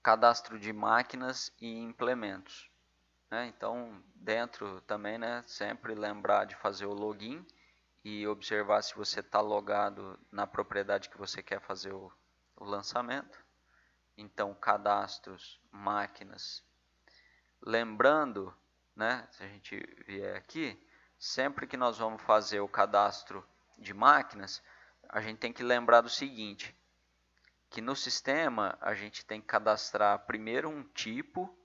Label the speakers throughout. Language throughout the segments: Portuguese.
Speaker 1: cadastro de máquinas e implementos, né? Então, dentro também, né, sempre lembrar de fazer o login e observar se você está logado na propriedade que você quer fazer o lançamento. Então, cadastros, máquinas. Lembrando, né, se a gente vier aqui, sempre que nós vamos fazer o cadastro de máquinas, a gente tem que lembrar do seguinte, que no sistema a gente tem que cadastrar primeiro um tipo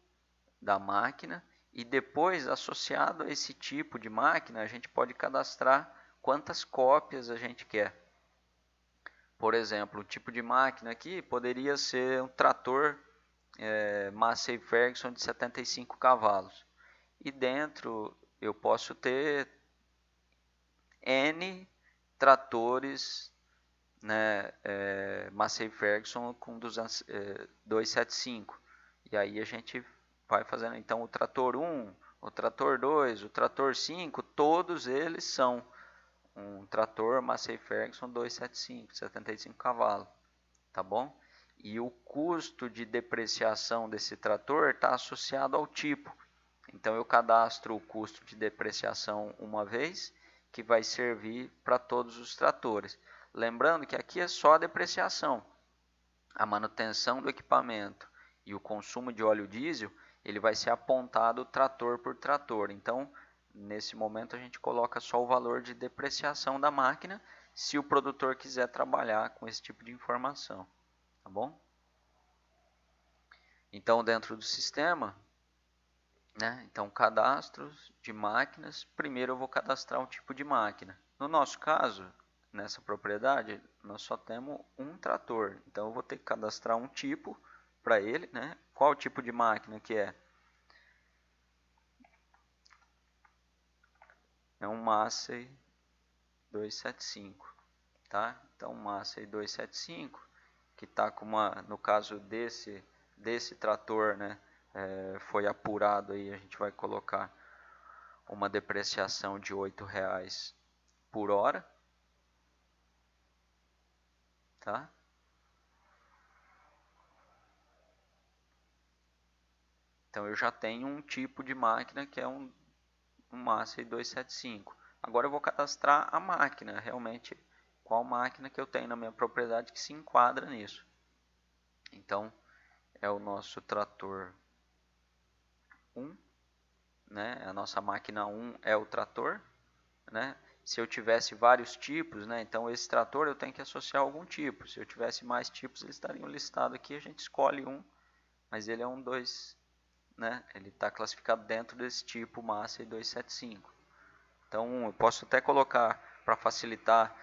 Speaker 1: da máquina e depois, associado a esse tipo de máquina, a gente pode cadastrar quantas cópias a gente quer. Por exemplo, o tipo de máquina aqui poderia ser um trator Massey Ferguson de 75 cavalos. E dentro eu posso ter N tratores, né, Massey Ferguson com 275. E aí a gente vai fazendo então o trator 1, o trator 2, o trator 5, todos eles são um trator Massey Ferguson 275, 75 cavalos, tá bom? E o custo de depreciação desse trator está associado ao tipo. Então eu cadastro o custo de depreciação uma vez, que vai servir para todos os tratores. Lembrando que aqui é só a depreciação. A manutenção do equipamento e o consumo de óleo diesel, ele vai ser apontado trator por trator. Então, nesse momento a gente coloca só o valor de depreciação da máquina, se o produtor quiser trabalhar com esse tipo de informação, tá bom? Então, dentro do sistema, né? Então, cadastros de máquinas, primeiro eu vou cadastrar um tipo de máquina. No nosso caso, nessa propriedade, nós só temos um trator. Então, eu vou ter que cadastrar um tipo para ele, né? Qual o tipo de máquina que é? É um Massey 275, tá? Então, Massey 275, que está com uma, no caso desse trator, né? Foi apurado aí, a gente vai colocar uma depreciação de R$ 8 por hora, tá? Então eu já tenho um tipo de máquina que é um Massey 275. Agora eu vou cadastrar a máquina, realmente qual máquina que eu tenho na minha propriedade que se enquadra nisso. Então é o nosso trator 1, né? A nossa máquina 1 é o trator, né? Se eu tivesse vários tipos, né? Então esse trator eu tenho que associar algum tipo. Se eu tivesse mais tipos, eles estariam listados aqui. A gente escolhe um, mas ele é um 2, né? Ele está classificado dentro desse tipo Massey 275. Então eu posso até colocar para facilitar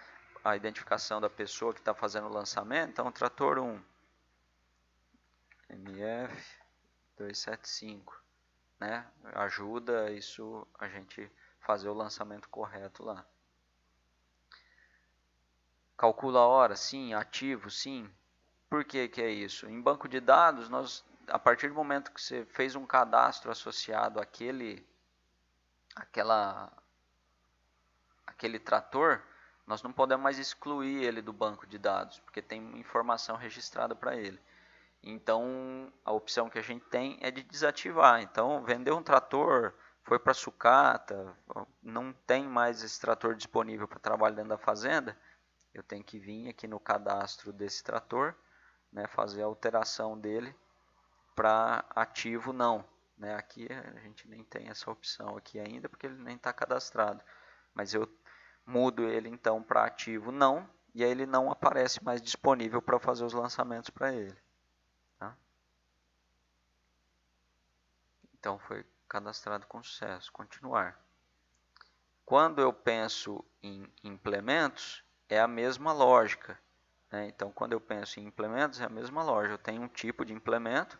Speaker 1: a identificação da pessoa que está fazendo o lançamento. Então trator 1 MF 275, né? Ajuda isso a gente fazer o lançamento correto lá. Calcula a hora, sim. Ativo, sim. Por que que é isso? Em banco de dados, a partir do momento que você fez um cadastro associado àquele trator, nós não podemos mais excluir ele do banco de dados, porque tem informação registrada para ele. Então, a opção que a gente tem é de desativar. Então, vendeu um trator, foi para sucata, não tem mais esse trator disponível para trabalho dentro da fazenda, eu tenho que vir aqui no cadastro desse trator, né, fazer a alteração dele para ativo não. Né? Aqui a gente nem tem essa opção aqui ainda, porque ele nem está cadastrado. Mas eu mudo ele então para ativo não, e aí ele não aparece mais disponível para fazer os lançamentos para ele. Tá? Então foi cadastrado com sucesso. Continuar. Quando eu penso em implementos, é a mesma lógica. Né? Então, quando eu penso em implementos, é a mesma lógica. Eu tenho um tipo de implemento,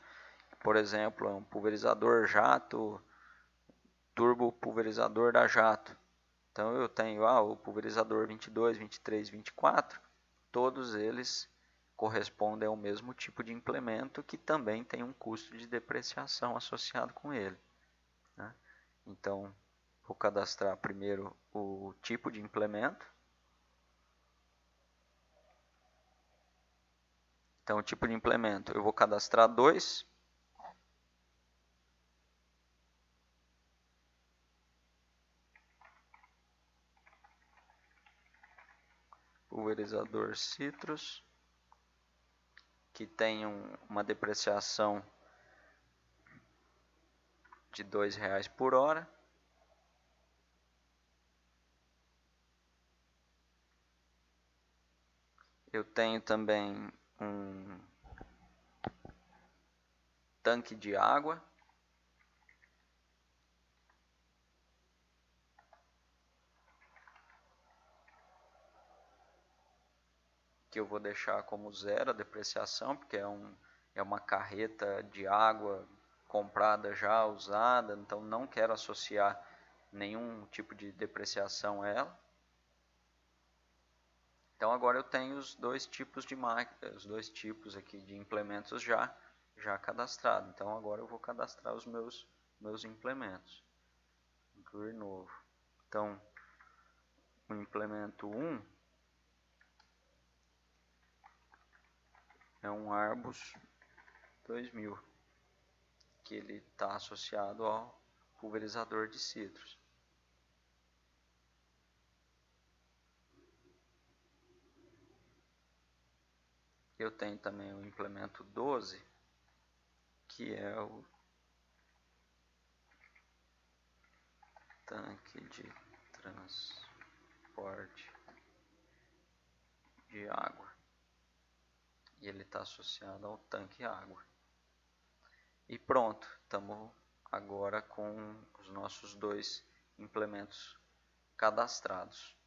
Speaker 1: por exemplo, é um pulverizador jato, turbo pulverizador da jato. Então, eu tenho o pulverizador 22, 23, 24, todos eles correspondem ao mesmo tipo de implemento que também tem um custo de depreciação associado com ele. Né? Então, vou cadastrar primeiro o tipo de implemento. Então, o tipo de implemento, eu vou cadastrar 2. Pulverizador Citrus, que tem uma depreciação de R$2 por hora. Eu tenho também um tanque de água, que eu vou deixar como zero a depreciação, porque é uma carreta de água comprada já, usada, então não quero associar nenhum tipo de depreciação a ela. Então agora eu tenho os dois tipos de máquinas, os dois tipos aqui de implementos já cadastrados. Então agora eu vou cadastrar os meus implementos. Incluir novo. Então, o implemento 1 é um Arbus 2000, que ele está associado ao pulverizador de citros. Eu tenho também o implemento 12, que é o tanque de transporte de água. E ele está associado ao tanque água. E pronto, estamos agora com os nossos dois implementos cadastrados.